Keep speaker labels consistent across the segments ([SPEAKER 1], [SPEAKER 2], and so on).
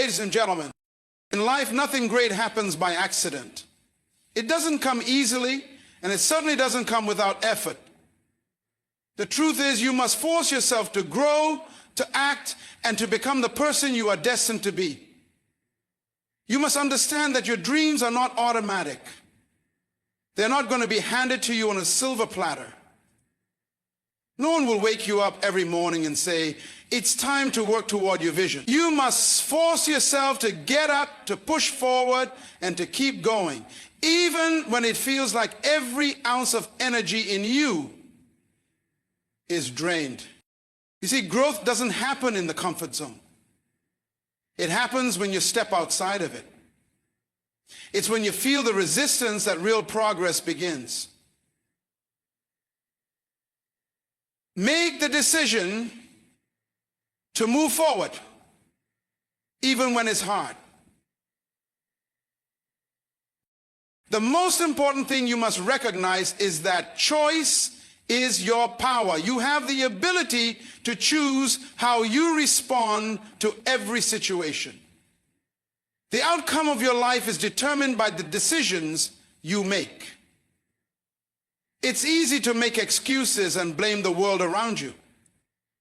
[SPEAKER 1] Ladies and gentlemen, in life, nothing great happens by accident. It doesn't come easily, and it certainly doesn't come without effort. The truth is, you must force yourself to grow, to act, and to become the person you are destined to be. You must understand that your dreams are not automatic. They're not going to be handed to you on a silver platter. No one will wake you up every morning and say, it's time to work toward your vision. You must force yourself to get up, to push forward, and to keep going, even when it feels like every ounce of energy in you is drained. You see, growth doesn't happen in the comfort zone. It happens when you step outside of it. It's when you feel the resistance that real progress begins. Make the decision to move forward, even when it's hard. The most important thing you must recognize is that choice is your power. You have the ability to choose how you respond to every situation. The outcome of your life is determined by the decisions you make. It's easy to make excuses and blame the world around you.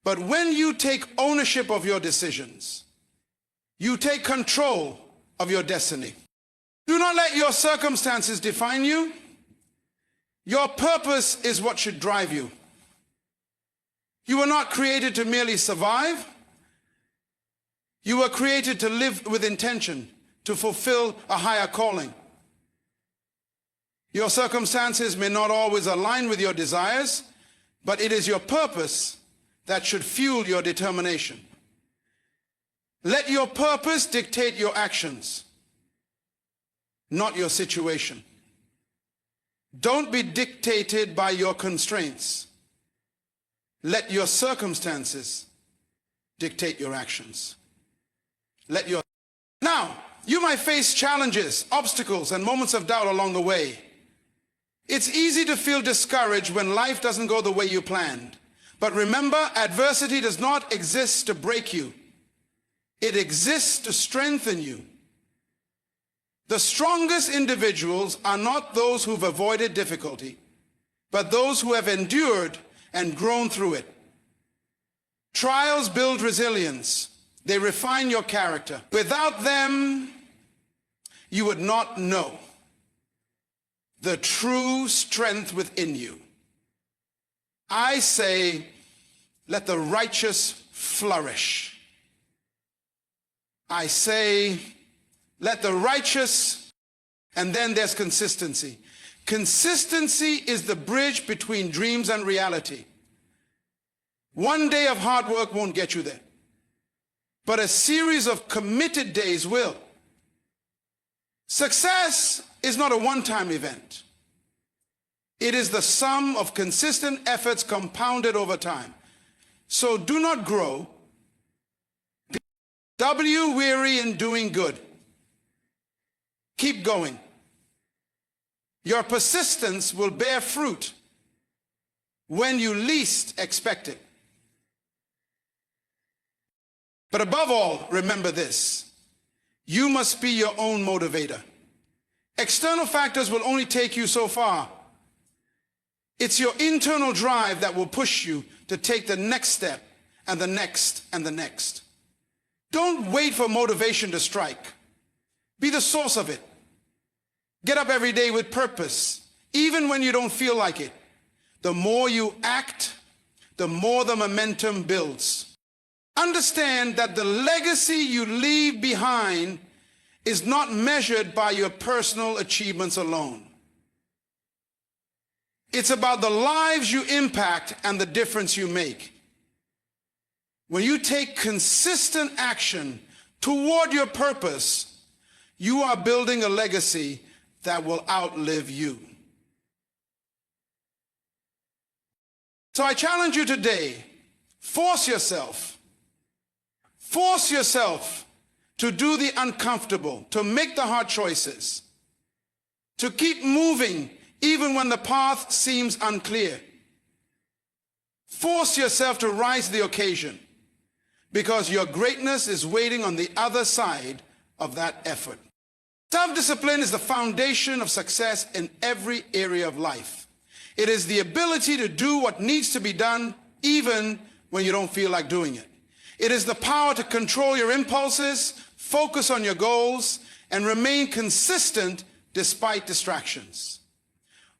[SPEAKER 1] But when you take ownership of your decisions, you take control of your destiny. Do not let your circumstances define you. Your purpose is what should drive you. You were not created to merely survive. You were created to live with intention, to fulfill a higher calling. Your circumstances may not always align with your desires, but it is your purpose that should fuel your determination. Let your purpose dictate your actions, not your situation. Don't be dictated by your constraints. Let your circumstances dictate your actions. Now, you might face challenges, obstacles, and moments of doubt along the way. It's easy to feel discouraged when life doesn't go the way you planned. But remember, adversity does not exist to break you. It exists to strengthen you. The strongest individuals are not those who've avoided difficulty, but those who have endured and grown through it. Trials build resilience. They refine your character. Without them, you would not know the true strength within you. I say, let the righteous flourish. I say, let the righteous, and then there's consistency. Consistency is the bridge between dreams and reality. One day of hard work won't get you there, but a series of committed days will. Success is not a one-time event. It is the sum of consistent efforts compounded over time. So do not grow. Be weary in doing good. Keep going. Your persistence will bear fruit when you least expect it. But above all, remember this: you must be your own motivator. External factors will only take you so far. It's your internal drive that will push you to take the next step, and the next, and the next. Don't wait for motivation to strike. Be the source of it. Get up every day with purpose, even when you don't feel like it. The more you act, the more the momentum builds. Understand that the legacy you leave behind is not measured by your personal achievements alone. It's about the lives you impact and the difference you make. When you take consistent action toward your purpose, you are building a legacy that will outlive you. So I challenge you today, force yourself to do the uncomfortable, to make the hard choices, to keep moving even when the path seems unclear. Force yourself to rise to the occasion. because your greatness is waiting on the other side of that effort. Self-discipline is the foundation of success in every area of life. It is the ability to do what needs to be done even when you don't feel like doing it. It is the power to control your impulses, focus on your goals, and remain consistent despite distractions.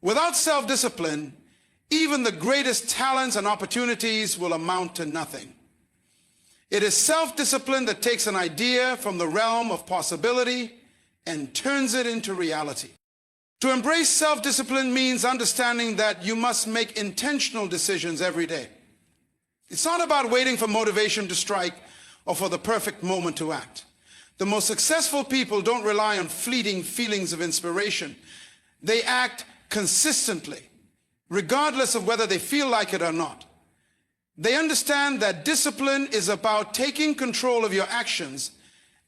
[SPEAKER 1] Without self-discipline, even the greatest talents and opportunities will amount to nothing. It is self-discipline that takes an idea from the realm of possibility and turns it into reality. To embrace self-discipline means understanding that you must make intentional decisions every day. It's not about waiting for motivation to strike or for the perfect moment to act. The most successful people don't rely on fleeting feelings of inspiration. They act consistently, regardless of whether they feel like it or not. They understand that discipline is about taking control of your actions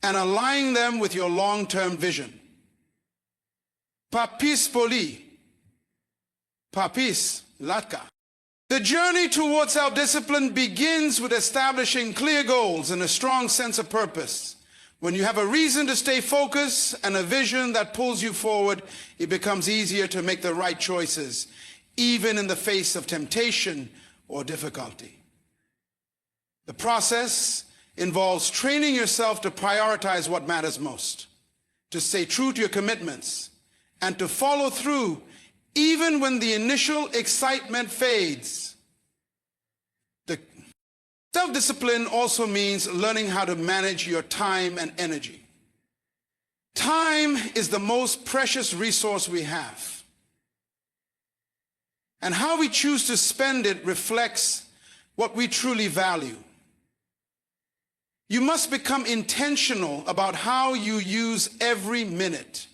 [SPEAKER 1] and aligning them with your long-term vision. Papis poli, papis latka. The journey towards self-discipline begins with establishing clear goals and a strong sense of purpose. When you have a reason to stay focused and a vision that pulls you forward, it becomes easier to make the right choices, even in the face of temptation or difficulty. The process involves training yourself to prioritize what matters most, to stay true to your commitments, and to follow through even when the initial excitement fades. Self-discipline also means learning how to manage your time and energy. Time is the most precious resource we have, and how we choose to spend it reflects what we truly value. You must become intentional about how you use every minute,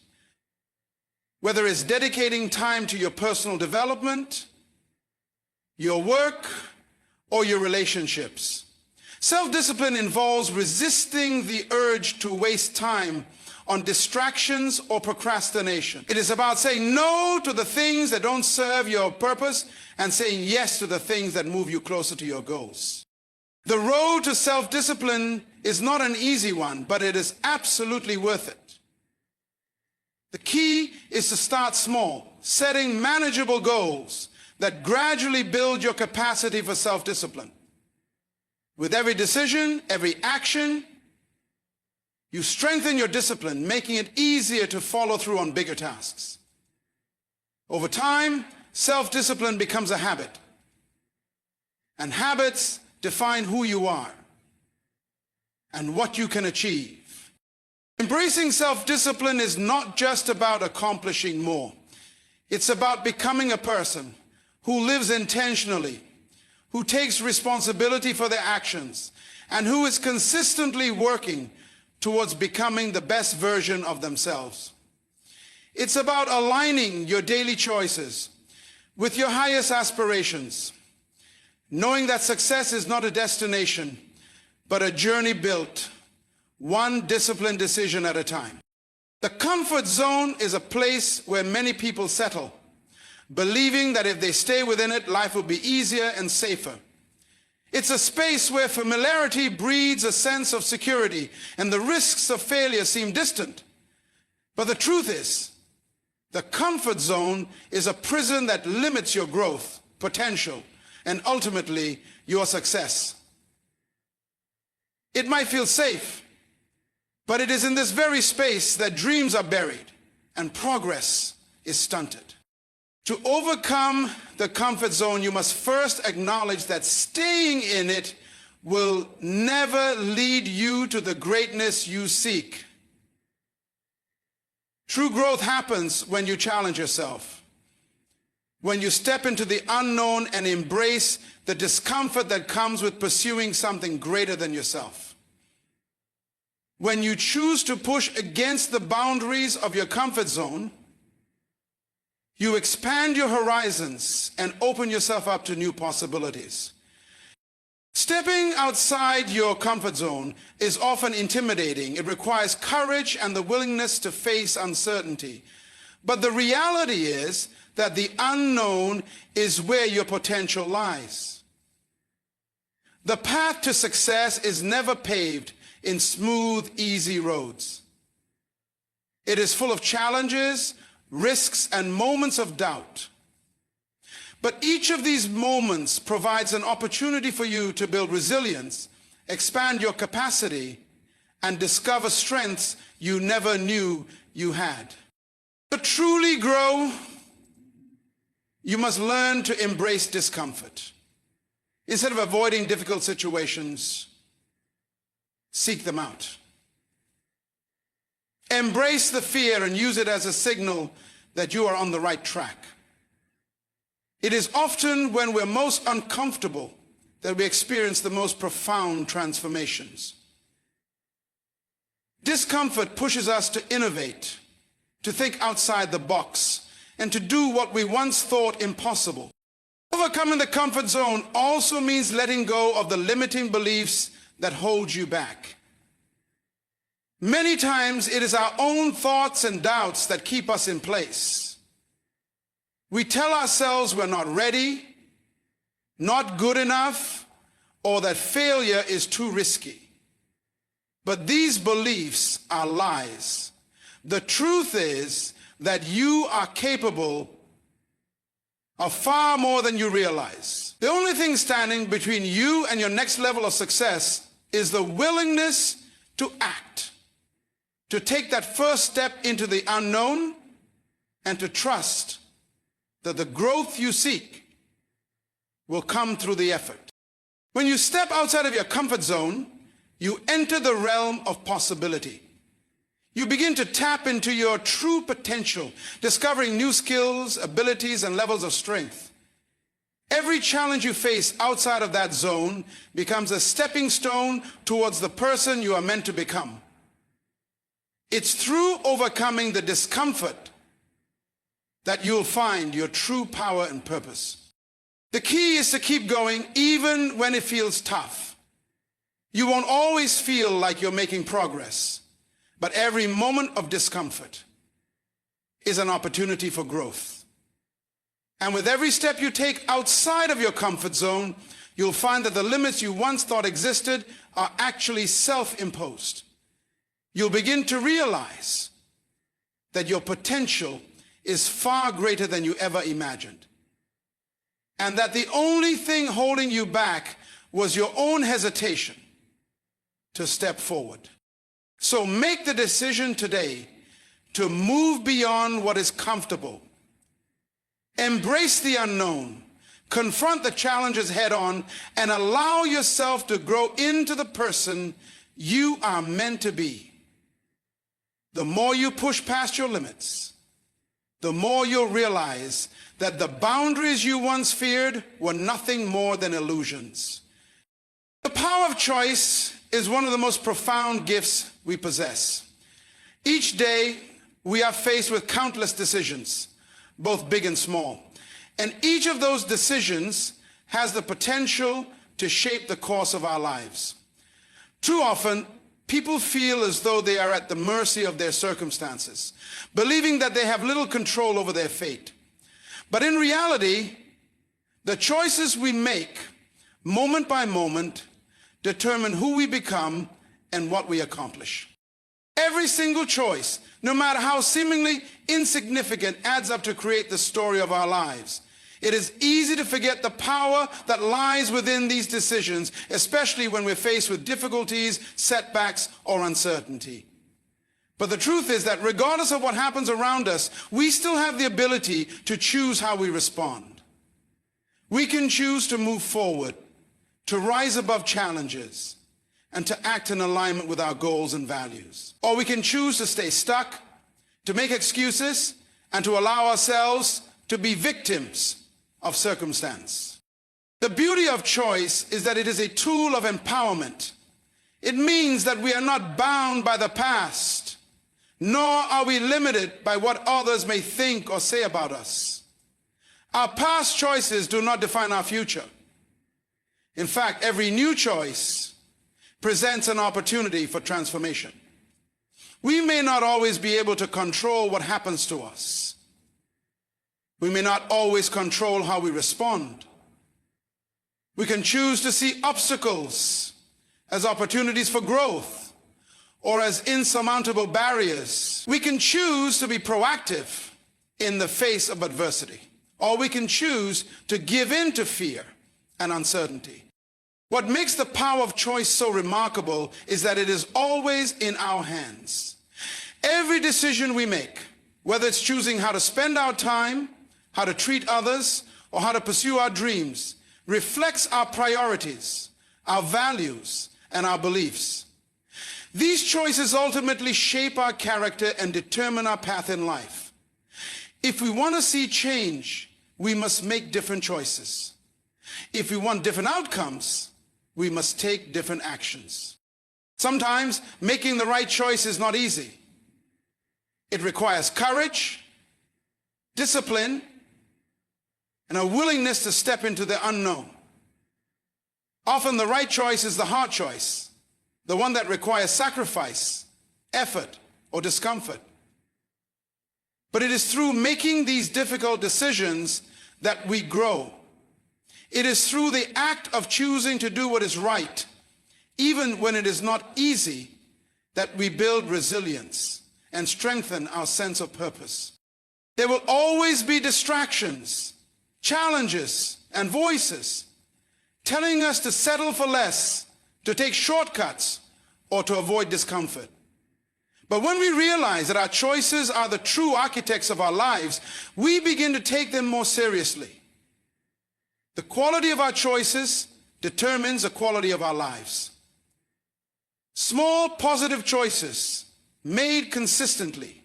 [SPEAKER 1] whether it's dedicating time to your personal development, your work, or your relationships. Self-discipline involves resisting the urge to waste time on distractions or procrastination. It is about saying no to the things that don't serve your purpose and saying yes to the things that move you closer to your goals. The road to self-discipline is not an easy one, but it is absolutely worth it. The key is to start small, setting manageable goals that gradually build your capacity for self-discipline. With every decision, every action, you strengthen your discipline, making it easier to follow through on bigger tasks. Over time, self-discipline becomes a habit, and habits define who you are and what you can achieve. Embracing self-discipline is not just about accomplishing more. It's about becoming a person who lives intentionally, who takes responsibility for their actions, and who is consistently working towards becoming the best version of themselves. It's about aligning your daily choices with your highest aspirations, knowing that success is not a destination, but a journey built one disciplined decision at a time. The comfort zone is a place where many people settle, believing that if they stay within it, life will be easier and safer. It's a space where familiarity breeds a sense of security and the risks of failure seem distant. But the truth is, the comfort zone is a prison that limits your growth, potential, and ultimately your success. It might feel safe, but it is in this very space that dreams are buried and progress is stunted. To overcome the comfort zone, you must first acknowledge that staying in it will never lead you to the greatness you seek. True growth happens when you challenge yourself, when you step into the unknown and embrace the discomfort that comes with pursuing something greater than yourself. When you choose to push against the boundaries of your comfort zone, you expand your horizons and open yourself up to new possibilities. Stepping outside your comfort zone is often intimidating. It requires courage and the willingness to face uncertainty. But the reality is that the unknown is where your potential lies. The path to success is never paved in smooth, easy roads. It is full of challenges, risks, and moments of doubt. But each of these moments provides an opportunity for you to build resilience, expand your capacity, and discover strengths you never knew you had. To truly grow, you must learn to embrace discomfort. Instead of avoiding difficult situations, seek them out. Embrace the fear and use it as a signal that you are on the right track. It is often when we're most uncomfortable that we experience the most profound transformations. Discomfort pushes us to innovate, to think outside the box, and to do what we once thought impossible. Overcoming the comfort zone also means letting go of the limiting beliefs that hold you back. Many times it is our own thoughts and doubts that keep us in place. We tell ourselves we're not ready, not good enough, or that failure is too risky. But these beliefs are lies. The truth is that you are capable of far more than you realize. The only thing standing between you and your next level of success is the willingness to act, to take that first step into the unknown, and to trust that the growth you seek will come through the effort. When you step outside of your comfort zone, you enter the realm of possibility. You begin to tap into your true potential, discovering new skills, abilities, and levels of strength. Every challenge you face outside of that zone becomes a stepping stone towards the person you are meant to become. It's through overcoming the discomfort that you'll find your true power and purpose. The key is to keep going even when it feels tough. You won't always feel like you're making progress, but every moment of discomfort is an opportunity for growth. And with every step you take outside of your comfort zone, you'll find that the limits you once thought existed are actually self-imposed. You'll begin to realize that your potential is far greater than you ever imagined, and that the only thing holding you back was your own hesitation to step forward. So make the decision today to move beyond what is comfortable. Embrace the unknown, confront the challenges head on, and allow yourself to grow into the person you are meant to be. The more you push past your limits, the more you'll realize that the boundaries you once feared were nothing more than illusions. The power of choice is one of the most profound gifts we possess. Each day, we are faced with countless decisions, both big and small. And each of those decisions has the potential to shape the course of our lives. Too often, people feel as though they are at the mercy of their circumstances, believing that they have little control over their fate. But in reality, the choices we make, moment by moment, determine who we become and what we accomplish. Every single choice, no matter how seemingly insignificant, adds up to create the story of our lives. It is easy to forget the power that lies within these decisions, especially when we're faced with difficulties, setbacks, or uncertainty. But the truth is that regardless of what happens around us, we still have the ability to choose how we respond. We can choose to move forward, to rise above challenges, and to act in alignment with our goals and values. Or we can choose to stay stuck, to make excuses, and to allow ourselves to be victims of circumstance. The beauty of choice is that it is a tool of empowerment. It means that we are not bound by the past, nor are we limited by what others may think or say about us. Our past choices do not define our future. In fact, every new choice presents an opportunity for transformation. We may not always be able to control what happens to us. We may not always control how we respond. We can choose to see obstacles as opportunities for growth or as insurmountable barriers. We can choose to be proactive in the face of adversity, or we can choose to give in to fear and uncertainty. What makes the power of choice so remarkable is that it is always in our hands. Every decision we make, whether it's choosing how to spend our time, how to treat others, or how to pursue our dreams, reflects our priorities, our values, and our beliefs. These choices ultimately shape our character and determine our path in life. If we want to see change, we must make different choices. If we want different outcomes, we must take different actions. Sometimes making the right choice is not easy. It requires courage, discipline, and a willingness to step into the unknown. Often the right choice is the hard choice, the one that requires sacrifice, effort, or discomfort. But it is through making these difficult decisions that we grow. It is through the act of choosing to do what is right, even when it is not easy, that we build resilience and strengthen our sense of purpose. There will always be distractions, challenges, and voices telling us to settle for less, to take shortcuts, or to avoid discomfort. But when we realize that our choices are the true architects of our lives, we begin to take them more seriously. The quality of our choices determines the quality of our lives. Small positive choices made consistently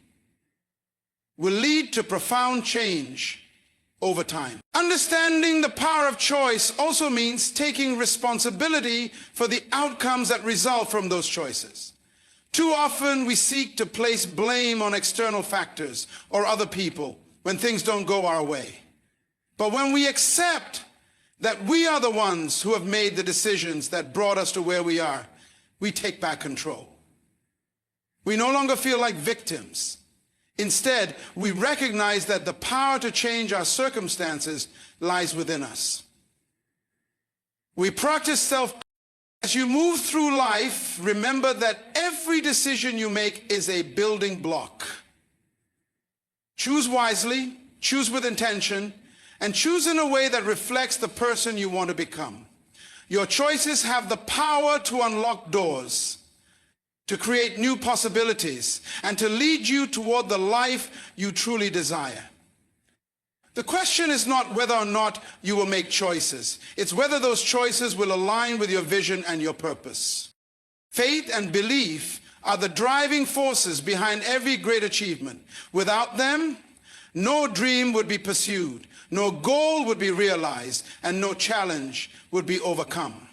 [SPEAKER 1] will lead to profound change over time. Understanding the power of choice also means taking responsibility for the outcomes that result from those choices. Too often we seek to place blame on external factors or other people when things don't go our way. But when we accept that we are the ones who have made the decisions that brought us to where we are, we take back control. We no longer feel like victims. Instead, we recognize that the power to change our circumstances lies within us. We practice self-care. As you move through life, remember that every decision you make is a building block. Choose wisely, choose with intention, and choose in a way that reflects the person you want to become. Your choices have the power to unlock doors, to create new possibilities, and to lead you toward the life you truly desire. The question is not whether or not you will make choices. It's whether those choices will align with your vision and your purpose. Faith and belief are the driving forces behind every great achievement. Without them, no dream would be pursued, no goal would be realized, and no challenge would be overcome.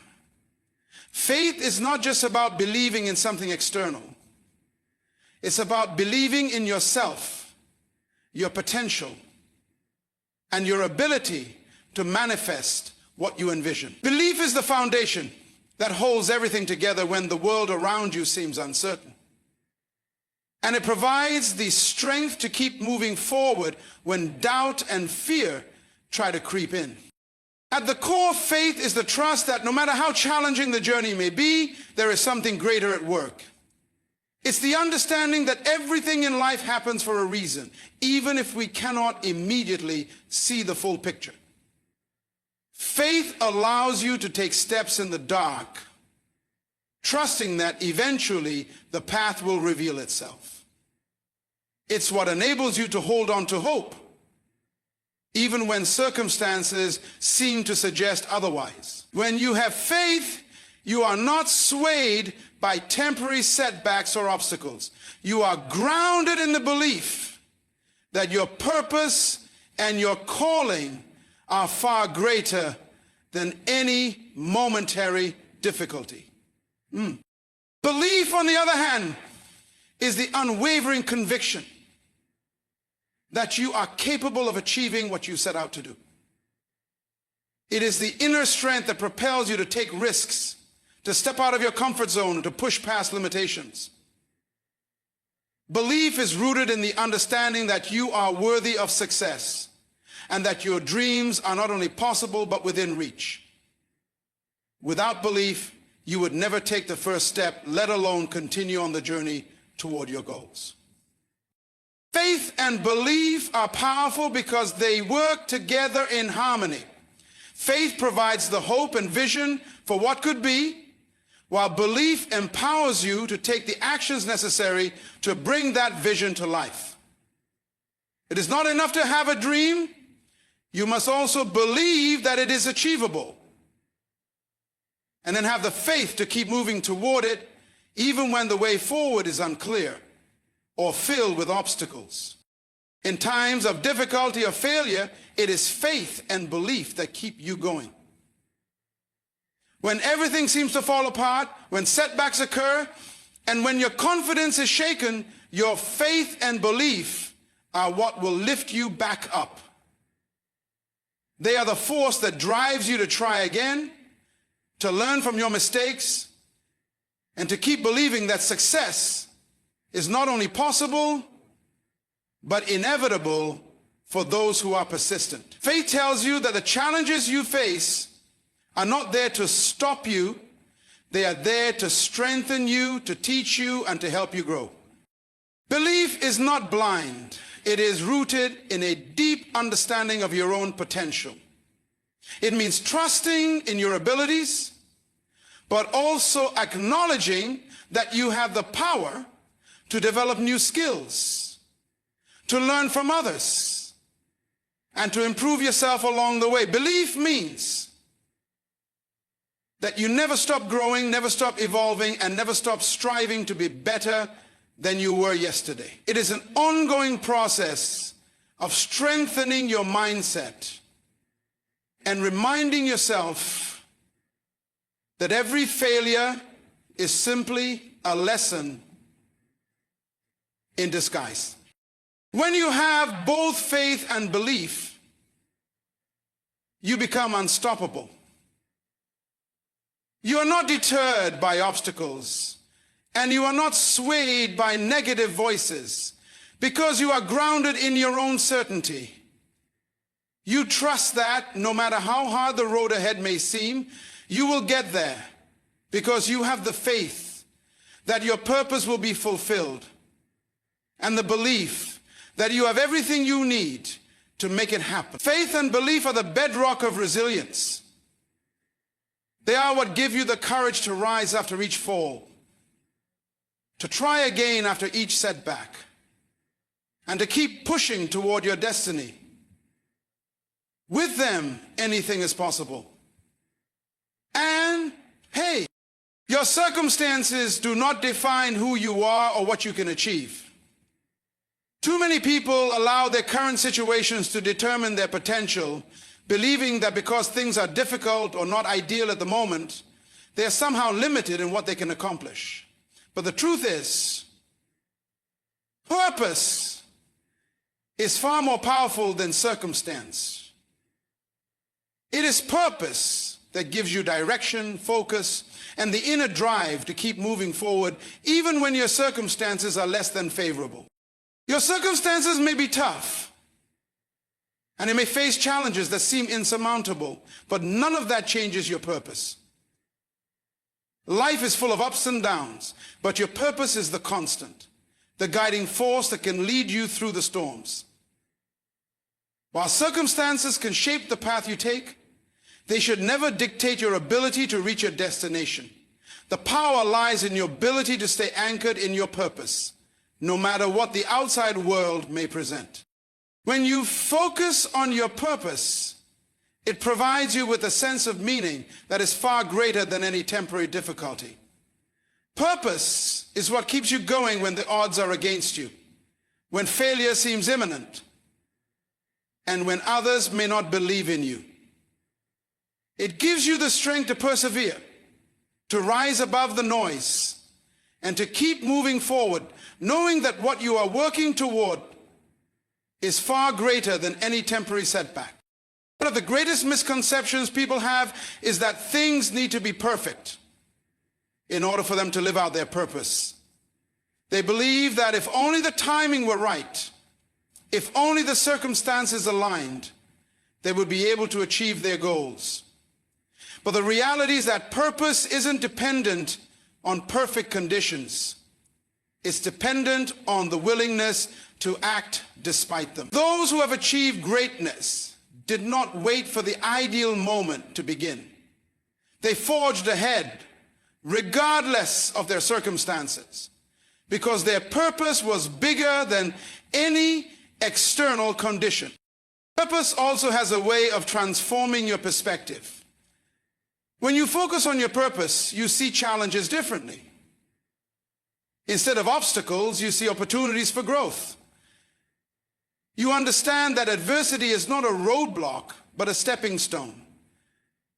[SPEAKER 1] Faith is not just about believing in something external. It's about believing in yourself, your potential, and your ability to manifest what you envision. Belief is the foundation that holds everything together when the world around you seems uncertain. And it provides the strength to keep moving forward when doubt and fear try to creep in. At the core of faith is the trust that no matter how challenging the journey may be, there is something greater at work. It's the understanding that everything in life happens for a reason, even if we cannot immediately see the full picture. Faith allows you to take steps in the dark, trusting that eventually the path will reveal itself. It's what enables you to hold on to hope, even when circumstances seem to suggest otherwise. When you have faith, you are not swayed by temporary setbacks or obstacles. You are grounded in the belief that your purpose and your calling are far greater than any momentary difficulty. Belief, on the other hand, is the unwavering conviction that you are capable of achieving what you set out to do. It is the inner strength that propels you to take risks, to step out of your comfort zone, and to push past limitations. Belief is rooted in the understanding that you are worthy of success and that your dreams are not only possible but within reach. Without belief, you would never take the first step, let alone continue on the journey toward your goals. Faith and belief are powerful because they work together in harmony. Faith provides the hope and vision for what could be, while belief empowers you to take the actions necessary to bring that vision to life. It is not enough to have a dream. You must also believe that it is achievable, and then have the faith to keep moving toward it, even when the way forward is unclear or filled with obstacles. In times of difficulty or failure, it is faith and belief that keep you going. When everything seems to fall apart, when setbacks occur, and when your confidence is shaken, your faith and belief are what will lift you back up. They are the force that drives you to try again, to learn from your mistakes, and to keep believing that success is not only possible, but inevitable for those who are persistent. Faith tells you that the challenges you face are not there to stop you. They are there to strengthen you, to teach you, and to help you grow. Belief is not blind. It is rooted in a deep understanding of your own potential. It means trusting in your abilities, but also acknowledging that you have the power to develop new skills, to learn from others, and to improve yourself along the way. Belief means that you never stop growing, never stop evolving, and never stop striving to be better than you were yesterday. It is an ongoing process of strengthening your mindset and reminding yourself that every failure is simply a lesson in disguise. When you have both faith and belief, you become unstoppable. You are not deterred by obstacles, and you are not swayed by negative voices, because you are grounded in your own certainty. You trust that no matter how hard the road ahead may seem, you will get there, because you have the faith that your purpose will be fulfilled, and the belief that you have everything you need to make it happen. Faith and belief are the bedrock of resilience. They are what give you the courage to rise after each fall, to try again after each setback, and to keep pushing toward your destiny. With them, anything is possible. And hey, your circumstances do not define who you are or what you can achieve. Too many people allow their current situations to determine their potential, believing that because things are difficult or not ideal at the moment, they are somehow limited in what they can accomplish. But the truth is, purpose is far more powerful than circumstance. It is purpose that gives you direction, focus, and the inner drive to keep moving forward, even when your circumstances are less than favorable. Your circumstances may be tough, and you may face challenges that seem insurmountable, but none of that changes your purpose. Life is full of ups and downs, but your purpose is the constant, the guiding force that can lead you through the storms. While circumstances can shape the path you take, they should never dictate your ability to reach your destination. The power lies in your ability to stay anchored in your purpose, no matter what the outside world may present. When you focus on your purpose, it provides you with a sense of meaning that is far greater than any temporary difficulty. Purpose is what keeps you going when the odds are against you, when failure seems imminent, and when others may not believe in you. It gives you the strength to persevere, to rise above the noise, and to keep moving forward, knowing that what you are working toward is far greater than any temporary setback. One of the greatest misconceptions people have is that things need to be perfect in order for them to live out their purpose. They believe that if only the timing were right, if only the circumstances aligned, they would be able to achieve their goals. But the reality is that purpose isn't dependent on perfect conditions. It's dependent on the willingness to act despite them. Those who have achieved greatness did not wait for the ideal moment to begin. They forged ahead regardless of their circumstances, because their purpose was bigger than any external condition. Purpose also has a way of transforming your perspective. When you focus on your purpose, you see challenges differently. Instead of obstacles, you see opportunities for growth. You understand that adversity is not a roadblock, but a stepping stone,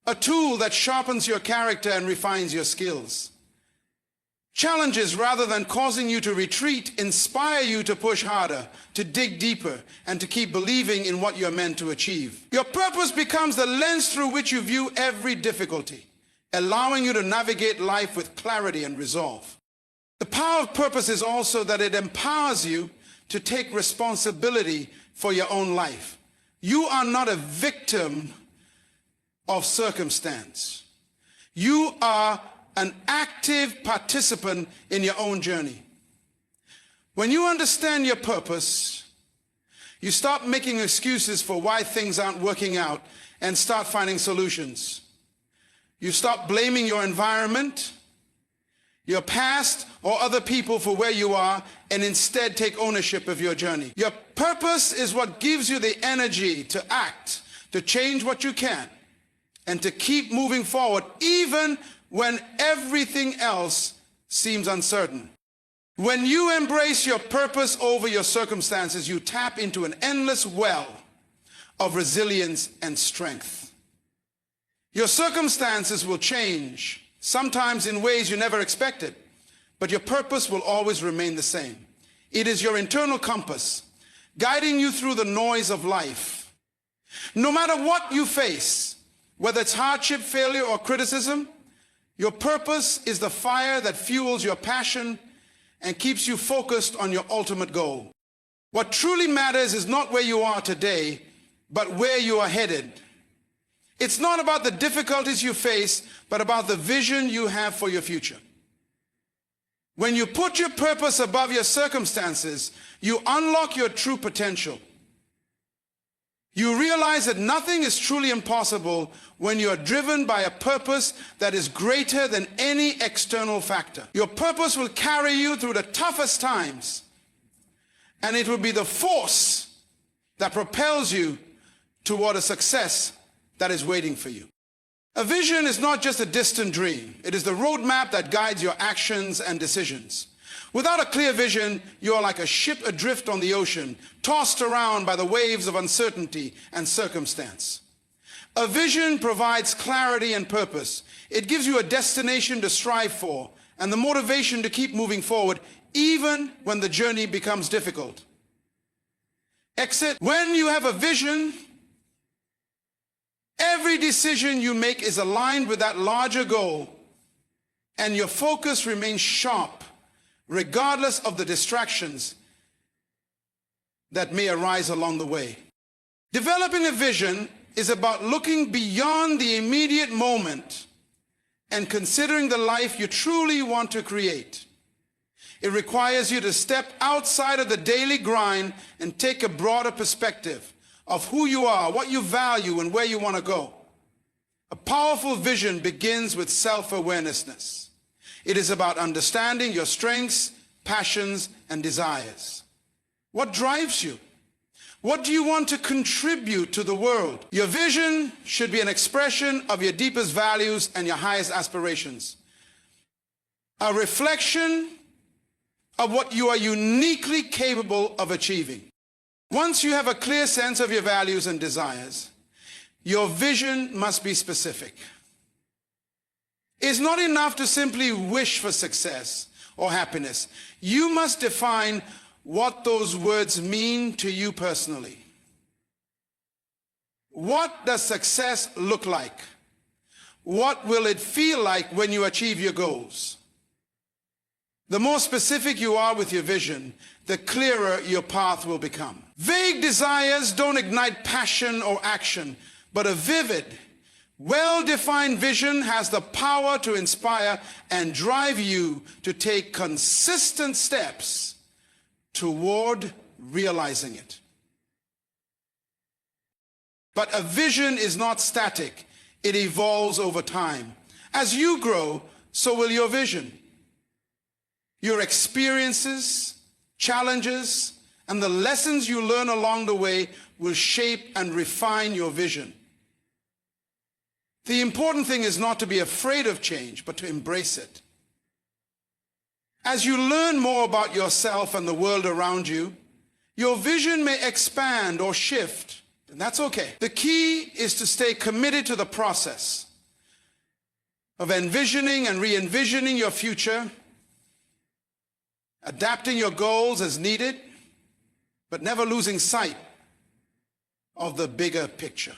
[SPEAKER 1] a tool that sharpens your character and refines your skills. Challenges, rather than causing you to retreat, inspire you to push harder, to dig deeper, and to keep believing in what you're meant to achieve. Your purpose becomes the lens through which you view every difficulty, allowing you to navigate life with clarity and resolve. The power of purpose is also that it empowers you to take responsibility for your own life. You are not a victim of circumstance. You are an active participant in your own journey. When you understand your purpose, you stop making excuses for why things aren't working out and start finding solutions. You stop blaming your environment, your past, or other people for where you are, and instead take ownership of your journey. Your purpose is what gives you the energy to act, to change what you can, and to keep moving forward even when everything else seems uncertain. When you embrace your purpose over your circumstances, you tap into an endless well of resilience and strength. Your circumstances will change, sometimes in ways you never expected, but your purpose will always remain the same. It is your internal compass, guiding you through the noise of life. No matter what you face, whether it's hardship, failure, or criticism, your purpose is the fire that fuels your passion and keeps you focused on your ultimate goal. What truly matters is not where you are today, but where you are headed. It's not about the difficulties you face, but about the vision you have for your future. When you put your purpose above your circumstances, you unlock your true potential. You realize that nothing is truly impossible when you are driven by a purpose that is greater than any external factor. Your purpose will carry you through the toughest times, and it will be the force that propels you toward a success that is waiting for you. A vision is not just a distant dream. It is the roadmap that guides your actions and decisions. Without a clear vision, you are like a ship adrift on the ocean, tossed around by the waves of uncertainty and circumstance. A vision provides clarity and purpose. It gives you a destination to strive for and the motivation to keep moving forward, even when the journey becomes difficult. Exit. When you have a vision, every decision you make is aligned with that larger goal, and your focus remains sharp, regardless of the distractions that may arise along the way. Developing a vision is about looking beyond the immediate moment and considering the life you truly want to create. It requires you to step outside of the daily grind and take a broader perspective of who you are, what you value, and where you want to go. A powerful vision begins with self-awareness. It is about understanding your strengths, passions, and desires. What drives you? What do you want to contribute to the world? Your vision should be an expression of your deepest values and your highest aspirations. A reflection of what you are uniquely capable of achieving. Once you have a clear sense of your values and desires, your vision must be specific. It's not enough to simply wish for success or happiness. You must define what those words mean to you personally. What does success look like? What will it feel like when you achieve your goals? The more specific you are with your vision, the clearer your path will become. Vague desires don't ignite passion or action, but a vivid, Well-defined vision has the power to inspire and drive you to take consistent steps toward realizing it. But a vision is not static. It evolves over time. As you grow, so will your vision. Your experiences, challenges, and the lessons you learn along the way will shape and refine your vision. The important thing is not to be afraid of change, but to embrace it. As you learn more about yourself and the world around you, your vision may expand or shift, and that's okay. The key is to stay committed to the process of envisioning and re-envisioning your future, adapting your goals as needed, but never losing sight of the bigger picture.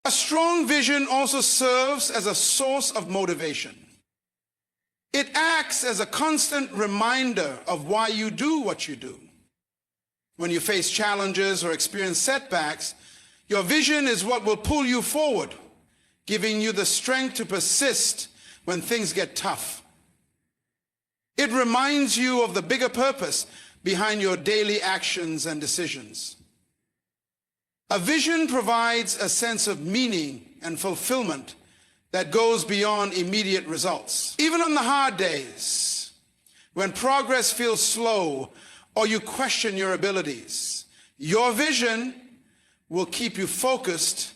[SPEAKER 1] A strong vision also serves as a source of motivation. It acts as a constant reminder of why you do what you do. When you face challenges or experience setbacks, your vision is what will pull you forward, giving you the strength to persist when things get tough. It reminds you of the bigger purpose behind your daily actions and decisions. A vision provides a sense of meaning and fulfillment that goes beyond immediate results. Even on the hard days, when progress feels slow or you question your abilities, your vision will keep you focused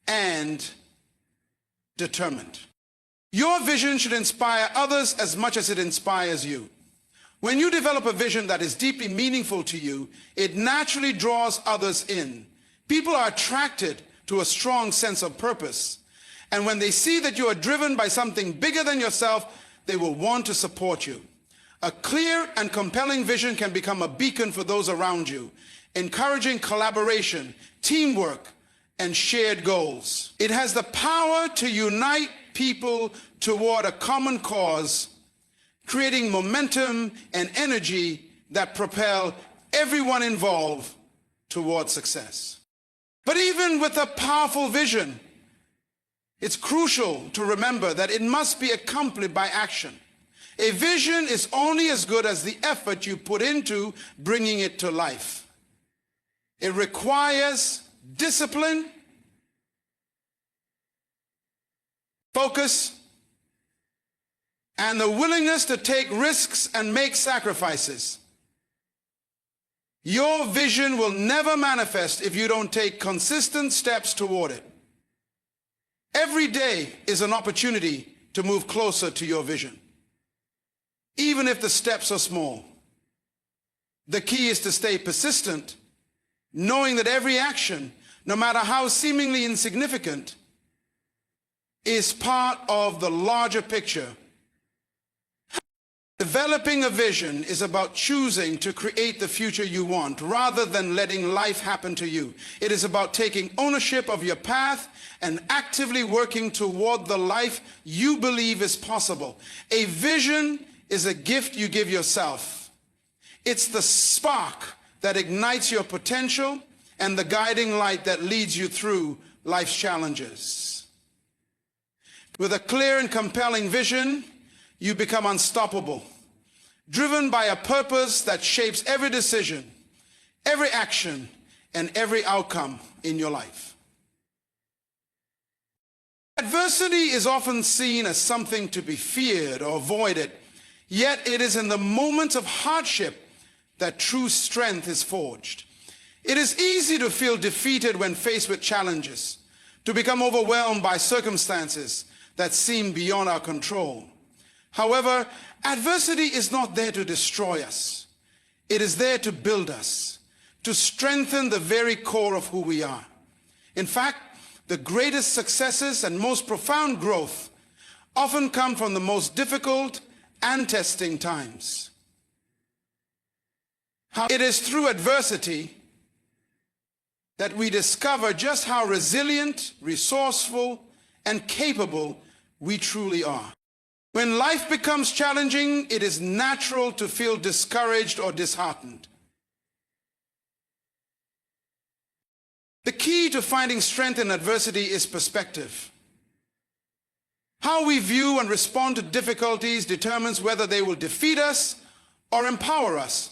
[SPEAKER 1] and determined. Your vision should inspire others as much as it inspires you. When you develop a vision that is deeply meaningful to you, it naturally draws others in. People are attracted to a strong sense of purpose. And when they see that you are driven by something bigger than yourself, they will want to support you. A clear and compelling vision can become a beacon for those around you, encouraging collaboration, teamwork, and shared goals. It has the power to unite people toward a common cause, creating momentum and energy that propel everyone involved toward success. But even with a powerful vision, it's crucial to remember that it must be accompanied by action. A vision is only as good as the effort you put into bringing it to life. It requires discipline, focus, and the willingness to take risks and make sacrifices. Your vision will never manifest if you don't take consistent steps toward it. Every day is an opportunity to move closer to your vision, even if the steps are small. The key is to stay persistent, knowing that every action, no matter how seemingly insignificant, is part of the larger picture. Developing a vision is about choosing to create the future you want rather than letting life happen to you. It is about taking ownership of your path and actively working toward the life you believe is possible. A vision is a gift you give yourself. It's the spark that ignites your potential and the guiding light that leads you through life's challenges. With a clear and compelling vision, you become unstoppable, driven by a purpose that shapes every decision, every action, and every outcome in your life. Adversity is often seen as something to be feared or avoided, yet it is in the moments of hardship that true strength is forged. It is easy to feel defeated when faced with challenges, to become overwhelmed by circumstances that seem beyond our control. However, adversity is not there to destroy us. It is there to build us, to strengthen the very core of who we are. In fact, the greatest successes and most profound growth often come from the most difficult and testing times. It is through adversity that we discover just how resilient, resourceful, and capable we truly are. When life becomes challenging, it is natural to feel discouraged or disheartened. The key to finding strength in adversity is perspective. How we view and respond to difficulties determines whether they will defeat us or empower us.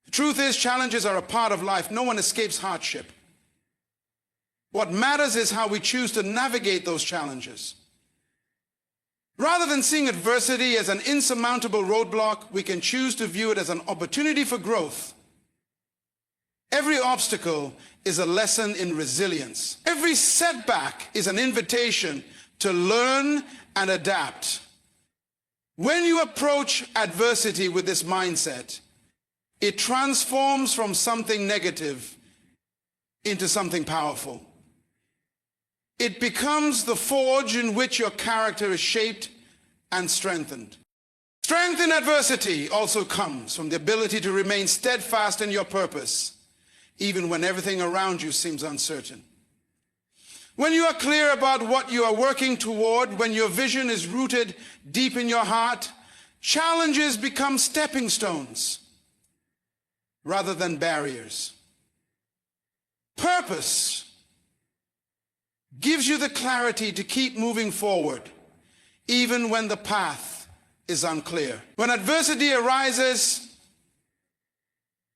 [SPEAKER 1] The truth is, challenges are a part of life. No one escapes hardship. What matters is how we choose to navigate those challenges. Rather than seeing adversity as an insurmountable roadblock, we can choose to view it as an opportunity for growth. Every obstacle is a lesson in resilience. Every setback is an invitation to learn and adapt. When you approach adversity with this mindset, it transforms from something negative into something powerful. It becomes the forge in which your character is shaped and strengthened. Strength in adversity also comes from the ability to remain steadfast in your purpose, even when everything around you seems uncertain. When you are clear about what you are working toward, when your vision is rooted deep in your heart, challenges become stepping stones rather than barriers. Purpose gives you the clarity to keep moving forward, even when the path is unclear. When adversity arises,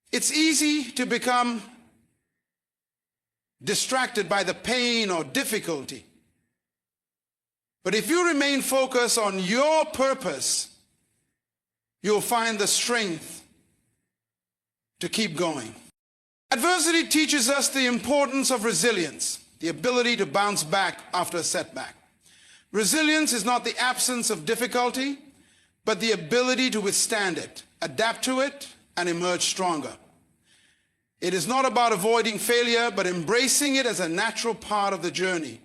[SPEAKER 1] it's easy to become distracted by the pain or difficulty. But if you remain focused on your purpose, you'll find the strength to keep going. Adversity teaches us the importance of resilience, the ability to bounce back after a setback. Resilience is not the absence of difficulty, but the ability to withstand it, adapt to it, and emerge stronger. It is not about avoiding failure, but embracing it as a natural part of the journey.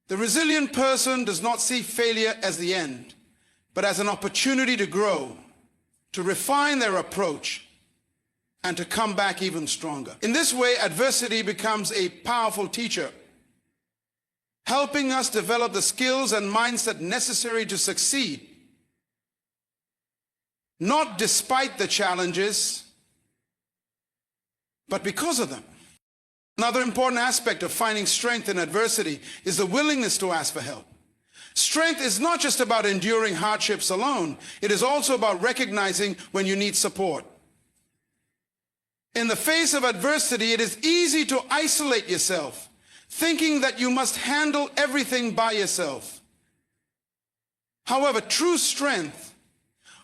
[SPEAKER 1] The resilient person does not see failure as the end, but as an opportunity to grow, to refine their approach, and to come back even stronger. In this way, adversity becomes a powerful teacher, helping us develop the skills and mindset necessary to succeed, not despite the challenges, but because of them. Another important aspect of finding strength in adversity is the willingness to ask for help. Strength is not just about enduring hardships alone. It is also about recognizing when you need support. In the face of adversity, it is easy to isolate yourself, thinking that you must handle everything by yourself. However, true strength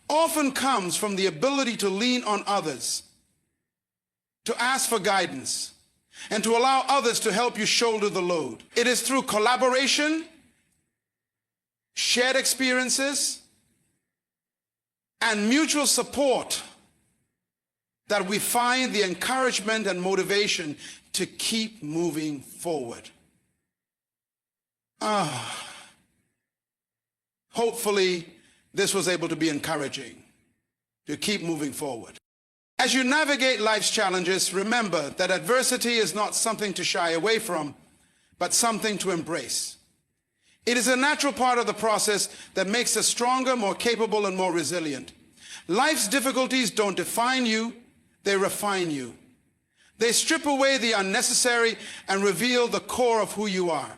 [SPEAKER 1] often comes from the ability to lean on others, to ask for guidance, and to allow others to help you shoulder the load. It is through collaboration, shared experiences, and mutual support that we find the encouragement and motivation to keep moving forward. Hopefully, this was able to be encouraging to keep moving forward. As you navigate life's challenges, remember that adversity is not something to shy away from, but something to embrace. It is a natural part of the process that makes us stronger, more capable, and more resilient. Life's difficulties don't define you, they refine you. They strip away the unnecessary and reveal the core of who you are.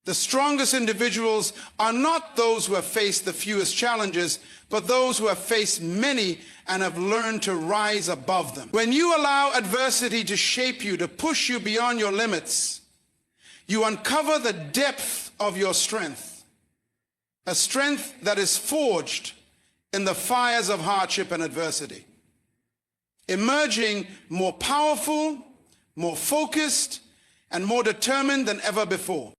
[SPEAKER 1] The strongest individuals are not those who have faced the fewest challenges, but those who have faced many and have learned to rise above them. When you allow adversity to shape you, to push you beyond your limits, you uncover the depth of your strength, a strength that is forged in the fires of hardship and adversity, emerging more powerful, more focused, and more determined than ever before.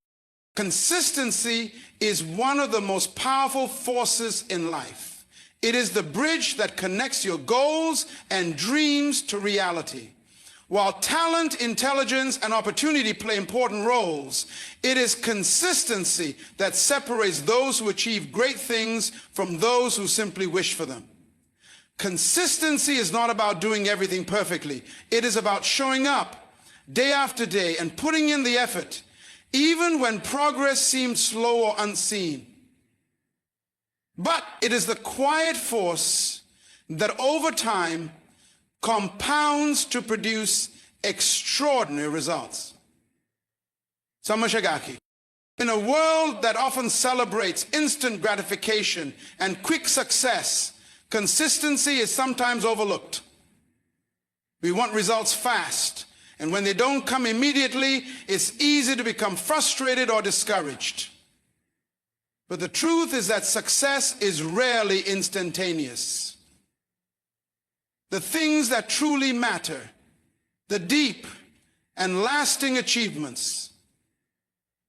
[SPEAKER 1] Consistency is one of the most powerful forces in life. It is the bridge that connects your goals and dreams to reality. While talent, intelligence, and opportunity play important roles, it is consistency that separates those who achieve great things from those who simply wish for them. Consistency is not about doing everything perfectly. It is about showing up day after day and putting in the effort, even when progress seems slow or unseen. But it is the quiet force that over time compounds to produce extraordinary results. Samashagaki. In a world that often celebrates instant gratification and quick success, consistency is sometimes overlooked. We want results fast, and when they don't come immediately, it's easy to become frustrated or discouraged. But the truth is that success is rarely instantaneous. The things that truly matter, the deep and lasting achievements,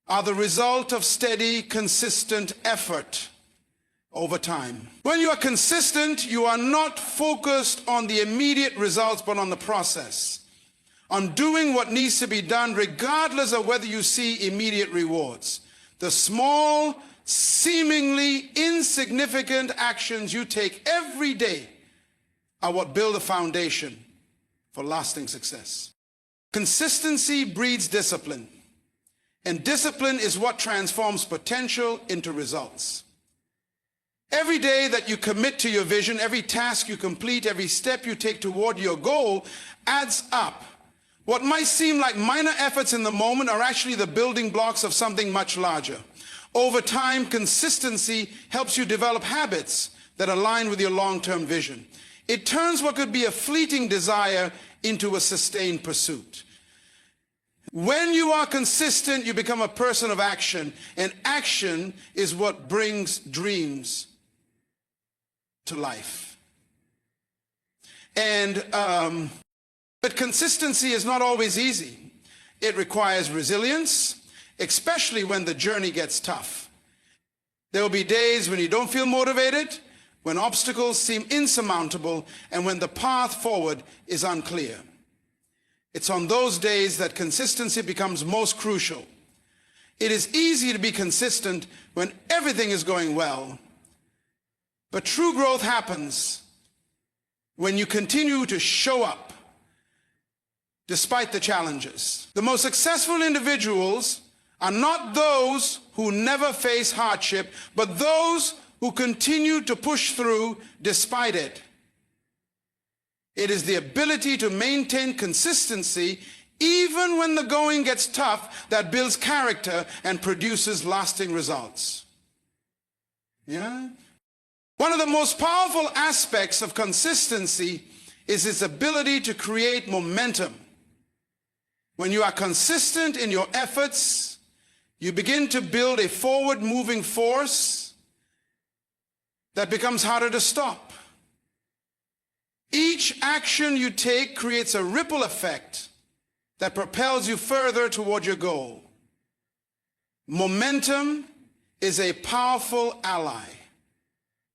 [SPEAKER 1] are the result of steady, consistent effort over time. When you are consistent, you are not focused on the immediate results, but on the process, on doing what needs to be done, regardless of whether you see immediate rewards. The small, seemingly insignificant actions you take every day are what build a foundation for lasting success. Consistency breeds discipline, and discipline is what transforms potential into results. Every day that you commit to your vision, every task you complete, every step you take toward your goal adds up. What might seem like minor efforts in the moment are actually the building blocks of something much larger. Over time, consistency helps you develop habits that align with your long-term vision. It turns what could be a fleeting desire into a sustained pursuit. When you are consistent, you become a person of action, and action is what brings dreams to life. But consistency is not always easy. It requires resilience, especially when the journey gets tough. There will be days when you don't feel motivated, when obstacles seem insurmountable, and when the path forward is unclear. It's on those days that consistency becomes most crucial. It is easy to be consistent when everything is going well, but true growth happens when you continue to show up despite the challenges. The most successful individuals are not those who never face hardship, but those who continue to push through despite it. It is the ability to maintain consistency even when the going gets tough that builds character and produces lasting results. Yeah? One of the most powerful aspects of consistency is its ability to create momentum. When you are consistent in your efforts, you begin to build a forward-moving force that becomes harder to stop. Each action you take creates a ripple effect that propels you further toward your goal. Momentum is a powerful ally.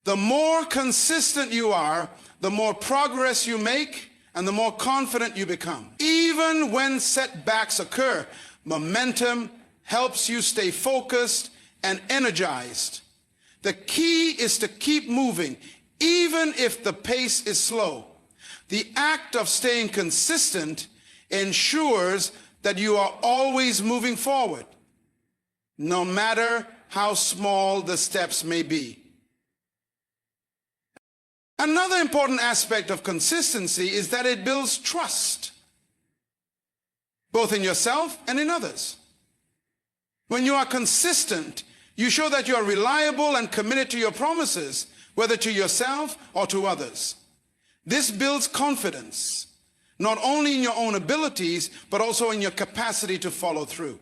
[SPEAKER 1] The more consistent you are, the more progress you make, and the more confident you become. Even when setbacks occur, momentum helps you stay focused and energized. The key is to keep moving, even if the pace is slow. The act of staying consistent ensures that you are always moving forward, no matter how small the steps may be. Another important aspect of consistency is that it builds trust, both in yourself and in others. When you are consistent, you show that you are reliable and committed to your promises, whether to yourself or to others. This builds confidence, not only in your own abilities, but also in your capacity to follow through.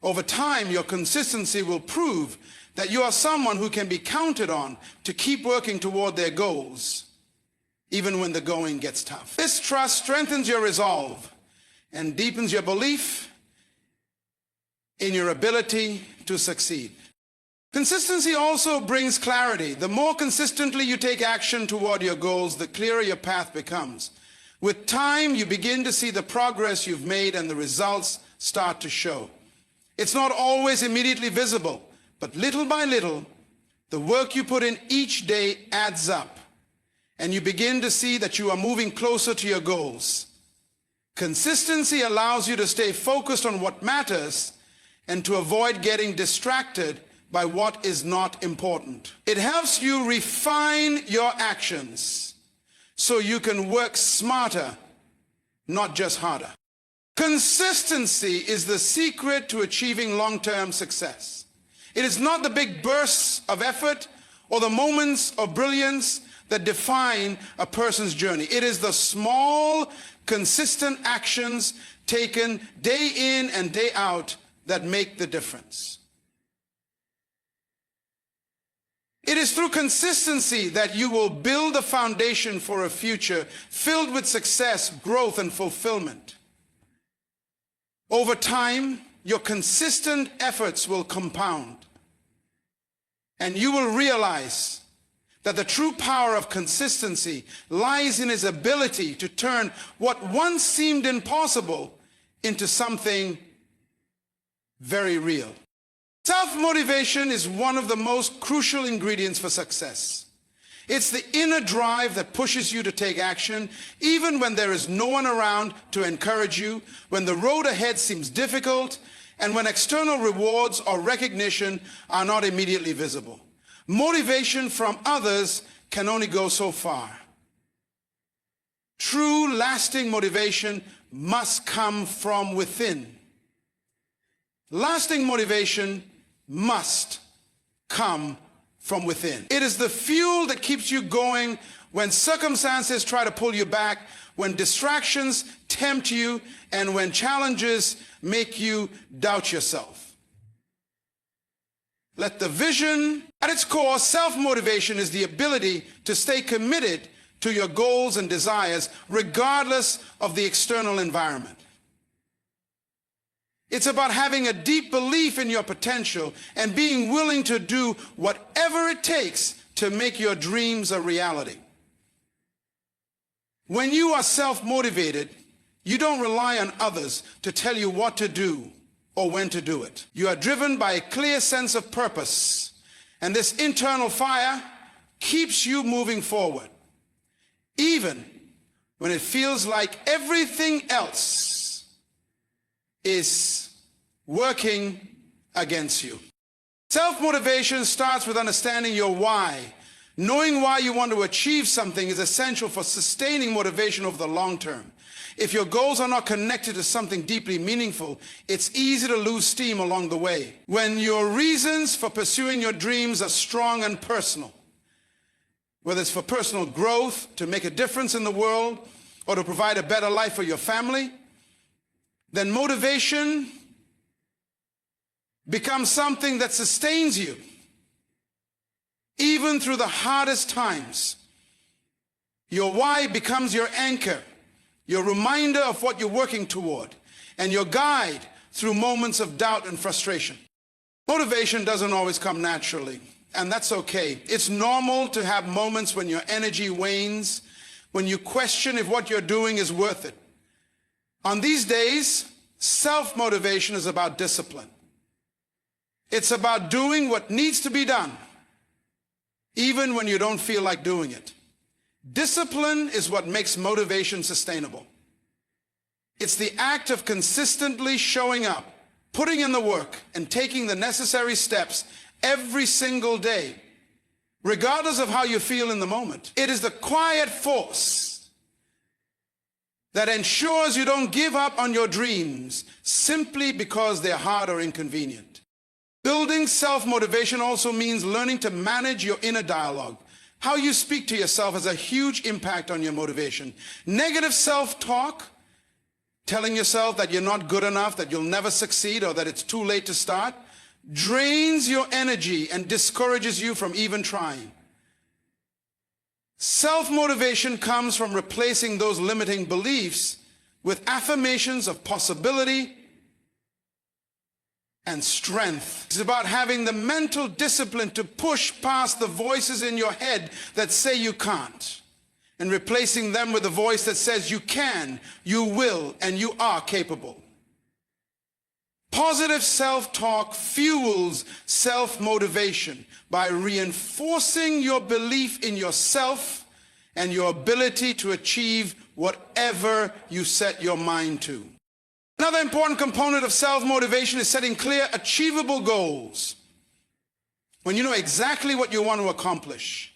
[SPEAKER 1] Over time, your consistency will prove that you are someone who can be counted on to keep working toward their goals, even when the going gets tough. This trust strengthens your resolve and deepens your belief in your ability to succeed. Consistency also brings clarity. The more consistently you take action toward your goals, the clearer your path becomes. With time, you begin to see the progress you've made and the results start to show. It's not always immediately visible, but little by little, the work you put in each day adds up, and you begin to see that you are moving closer to your goals. Consistency allows you to stay focused on what matters and to avoid getting distracted by what is not important. It helps you refine your actions so you can work smarter, not just harder. Consistency is the secret to achieving long-term success. It is not the big bursts of effort or the moments of brilliance that define a person's journey. It is the small, consistent actions taken day in and day out that make the difference. It is through consistency that you will build a foundation for a future filled with success, growth, and fulfillment. Over time, your consistent efforts will compound, and you will realize that the true power of consistency lies in its ability to turn what once seemed impossible into something very real. Self-motivation is one of the most crucial ingredients for success. It's the inner drive that pushes you to take action, even when there is no one around to encourage you, when the road ahead seems difficult, and when external rewards or recognition are not immediately visible. Motivation from others can only go so far. True, lasting motivation must come from within. Lasting motivation must come from within. It is the fuel that keeps you going when circumstances try to pull you back, when distractions tempt you, and when challenges make you doubt yourself. Let the vision, at its core, self-motivation is the ability to stay committed to your goals and desires regardless of the external environment. It's about having a deep belief in your potential and being willing to do whatever it takes to make your dreams a reality. When you are self-motivated, you don't rely on others to tell you what to do or when to do it. You are driven by a clear sense of purpose, and this internal fire keeps you moving forward, even when it feels like everything else is working against you. Self-motivation starts with understanding your why. Knowing why you want to achieve something is essential for sustaining motivation over the long term. If your goals are not connected to something deeply meaningful, it's easy to lose steam along the way. When your reasons for pursuing your dreams are strong and personal, whether it's for personal growth, to make a difference in the world, or to provide a better life for your family, then motivation becomes something that sustains you, even through the hardest times. Your why becomes your anchor, your reminder of what you're working toward, and your guide through moments of doubt and frustration. Motivation doesn't always come naturally, and that's okay. It's normal to have moments when your energy wanes, when you question if what you're doing is worth it. On these days, self-motivation is about discipline. It's about doing what needs to be done, even when you don't feel like doing it. Discipline is what makes motivation sustainable. It's the act of consistently showing up, putting in the work, and taking the necessary steps every single day, regardless of how you feel in the moment. It is the quiet force that ensures you don't give up on your dreams simply because they're hard or inconvenient. Building self-motivation also means learning to manage your inner dialogue. How you speak to yourself has a huge impact on your motivation. Negative self-talk, telling yourself that you're not good enough, that you'll never succeed, or that it's too late to start, drains your energy and discourages you from even trying. Self-motivation comes from replacing those limiting beliefs with affirmations of possibility and strength. It's about having the mental discipline to push past the voices in your head that say you can't, and replacing them with a voice that says you can, you will, and you are capable. Positive self-talk fuels self-motivation by reinforcing your belief in yourself and your ability to achieve whatever you set your mind to. Another important component of self-motivation is setting clear, achievable goals. When you know exactly what you want to accomplish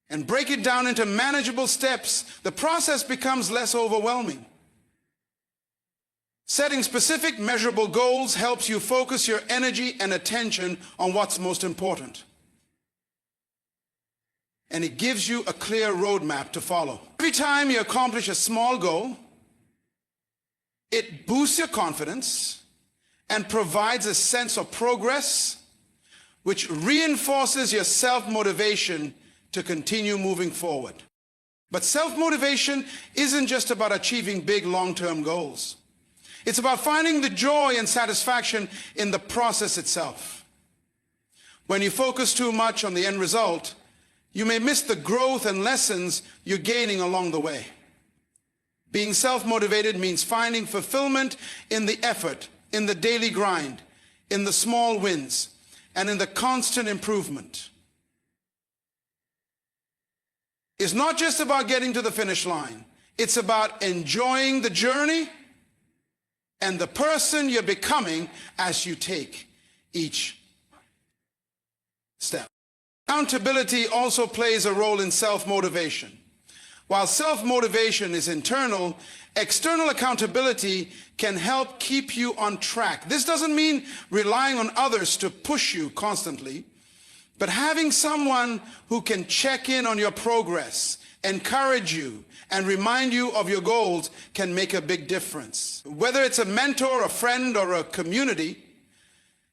[SPEAKER 1] and break it down into manageable steps, the process becomes less overwhelming. Setting specific, measurable goals helps you focus your energy and attention on what's most important. And it gives you a clear roadmap to follow. Every time you accomplish a small goal, it boosts your confidence and provides a sense of progress, which reinforces your self-motivation to continue moving forward. But self-motivation isn't just about achieving big long-term goals. It's about finding the joy and satisfaction in the process itself. When you focus too much on the end result, you may miss the growth and lessons you're gaining along the way. Being self-motivated means finding fulfillment in the effort, in the daily grind, in the small wins, and in the constant improvement. It's not just about getting to the finish line. It's about enjoying the journey and the person you're becoming as you take each step. Accountability also plays a role in self-motivation. While self-motivation is internal, external accountability can help keep you on track. This doesn't mean relying on others to push you constantly, but having someone who can check in on your progress, encourage you, and remind you of your goals can make a big difference. Whether it's a mentor, a friend, or a community,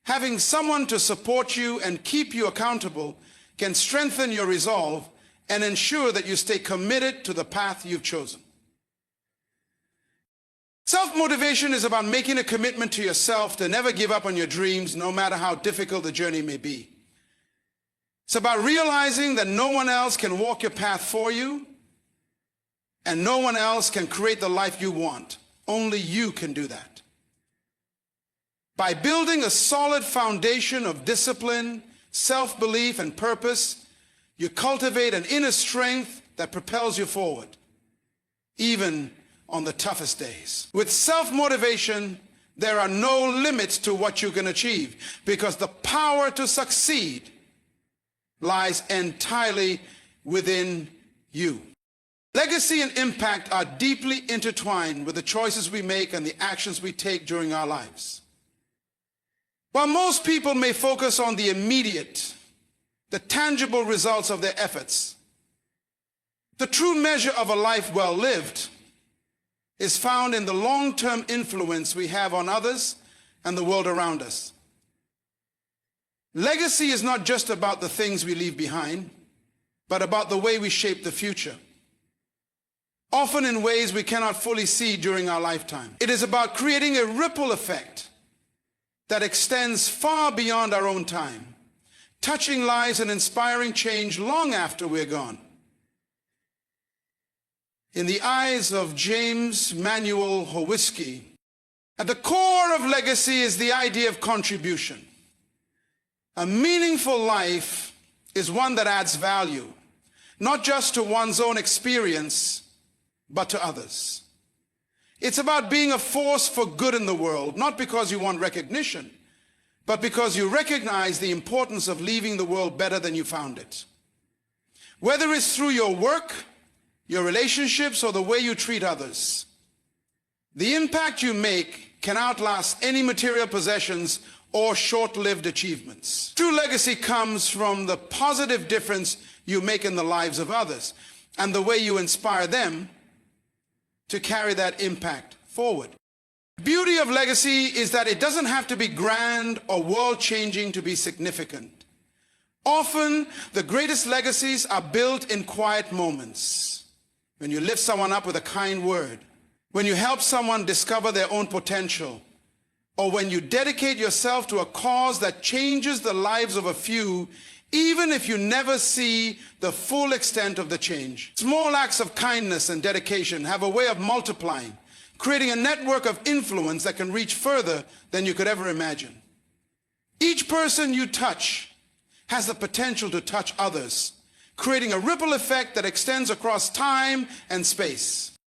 [SPEAKER 1] having someone to support you and keep you accountable can strengthen your resolve and ensure that you stay committed to the path you've chosen. Self-motivation is about making a commitment to yourself to never give up on your dreams, no matter how difficult the journey may be. It's about realizing that no one else can walk your path for you, and no one else can create the life you want. Only you can do that. By building a solid foundation of discipline, self-belief, and purpose, you cultivate an inner strength that propels you forward, even on the toughest days. With self-motivation, there are no limits to what you can achieve, because the power to succeed lies entirely within you. Legacy and impact are deeply intertwined with the choices we make and the actions we take during our lives. While most people may focus on the immediate, the tangible results of their efforts, the true measure of a life well lived is found in the long-term influence we have on others and the world around us. Legacy is not just about the things we leave behind, but about the way we shape the future, often in ways we cannot fully see during our lifetime. It is about creating a ripple effect that extends far beyond our own time, touching lives and inspiring change long after we're gone. In the eyes of James Manuel Howisky, at the core of legacy is the idea of contribution. A meaningful life is one that adds value, not just to one's own experience, but to others. It's about being a force for good in the world, not because you want recognition, but because you recognize the importance of leaving the world better than you found it. Whether it's through your work, your relationships, or the way you treat others, the impact you make can outlast any material possessions or short-lived achievements. True legacy comes from the positive difference you make in the lives of others and the way you inspire them to carry that impact forward. The beauty of legacy is that it doesn't have to be grand or world-changing to be significant. Often, the greatest legacies are built in quiet moments. When you lift someone up with a kind word, when you help someone discover their own potential, or when you dedicate yourself to a cause that changes the lives of a few, even if you never see the full extent of the change. Small acts of kindness and dedication have a way of multiplying, creating a network of influence that can reach further than you could ever imagine. Each person you touch has the potential to touch others, creating a ripple effect that extends across time and space.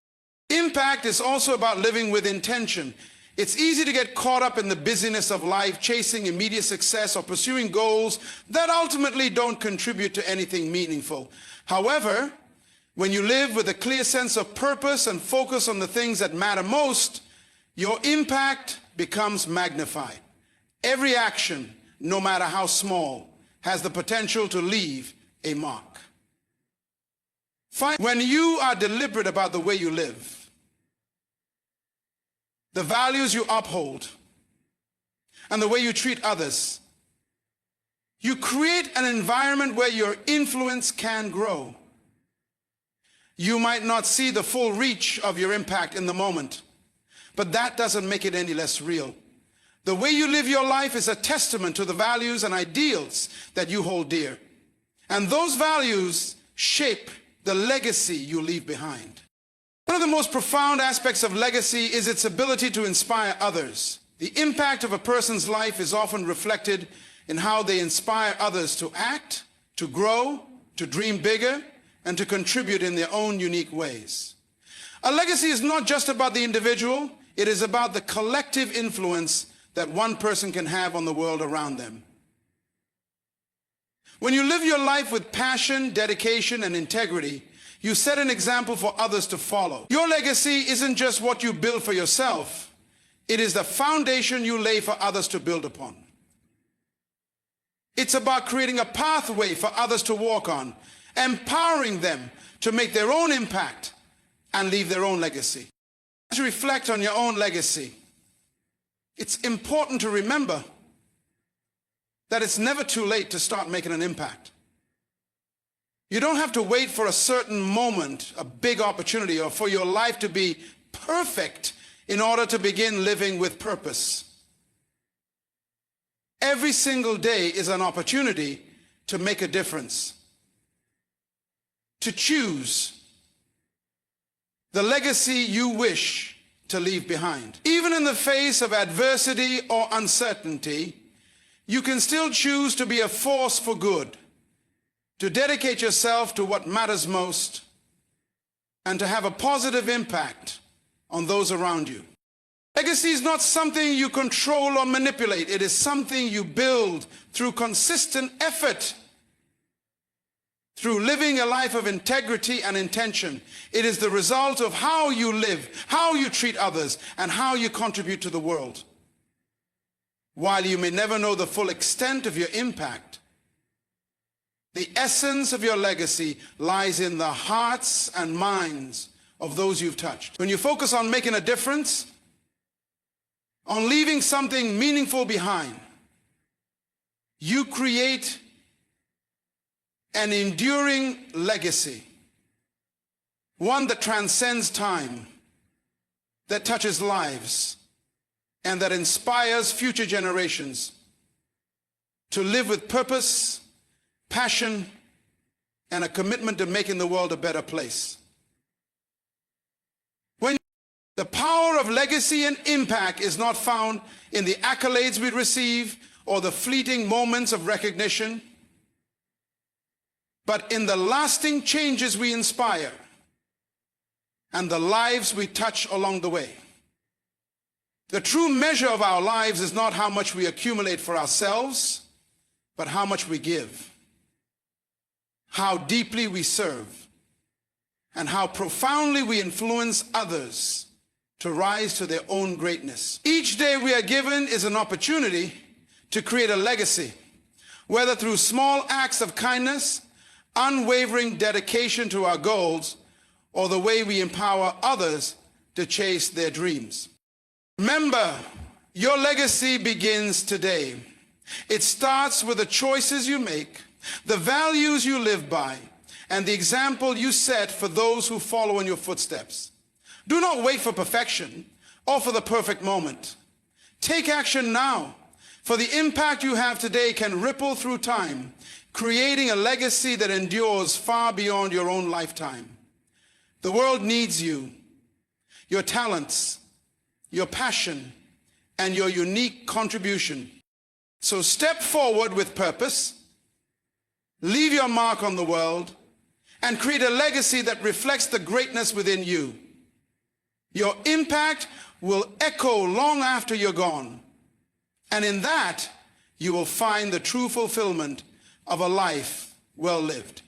[SPEAKER 1] Impact is also about living with intention. It's easy to get caught up in the busyness of life, chasing immediate success or pursuing goals that ultimately don't contribute to anything meaningful. However, when you live with a clear sense of purpose and focus on the things that matter most, your impact becomes magnified. Every action, no matter how small, has the potential to leave a mark. When you are deliberate about the way you live, the values you uphold, and the way you treat others, you create an environment where your influence can grow. You might not see the full reach of your impact in the moment, but that doesn't make it any less real. The way you live your life is a testament to the values and ideals that you hold dear. And those values shape the legacy you leave behind. One of the most profound aspects of legacy is its ability to inspire others. The impact of a person's life is often reflected in how they inspire others to act, to grow, to dream bigger, and to contribute in their own unique ways. A legacy is not just about the individual, it is about the collective influence that one person can have on the world around them. When you live your life with passion, dedication, and integrity, you set an example for others to follow. Your legacy isn't just what you build for yourself, it is the foundation you lay for others to build upon. It's about creating a pathway for others to walk on, empowering them to make their own impact and leave their own legacy. As you reflect on your own legacy, it's important to remember that it's never too late to start making an impact. You don't have to wait for a certain moment, a big opportunity, or for your life to be perfect in order to begin living with purpose. Every single day is an opportunity to make a difference, to choose the legacy you wish to leave behind. Even in the face of adversity or uncertainty, you can still choose to be a force for good, to dedicate yourself to what matters most, and to have a positive impact on those around you. Legacy is not something you control or manipulate. It is something you build through consistent effort, through living a life of integrity and intention. It is the result of how you live, how you treat others, and how you contribute to the world. While you may never know the full extent of your impact, the essence of your legacy lies in the hearts and minds of those you've touched. When you focus on making a difference, on leaving something meaningful behind, you create an enduring legacy, one that transcends time, that touches lives, and that inspires future generations to live with purpose, passion, and a commitment to making the world a better place. The power of legacy and impact is not found in the accolades we receive or the fleeting moments of recognition, but in the lasting changes we inspire and the lives we touch along the way. The true measure of our lives is not how much we accumulate for ourselves, but how much we give, how deeply we serve, and how profoundly we influence others to rise to their own greatness. Each day we are given is an opportunity to create a legacy, whether through small acts of kindness, unwavering dedication to our goals, or the way we empower others to chase their dreams. Remember, your legacy begins today. It starts with the choices you make, the values you live by, and the example you set for those who follow in your footsteps. Do not wait for perfection or for the perfect moment. Take action now, for the impact you have today can ripple through time, creating a legacy that endures far beyond your own lifetime. The world needs you, your talents, your passion, and your unique contribution. So step forward with purpose, leave your mark on the world, and create a legacy that reflects the greatness within you. Your impact will echo long after you're gone, and in that, you will find the true fulfillment of a life well lived.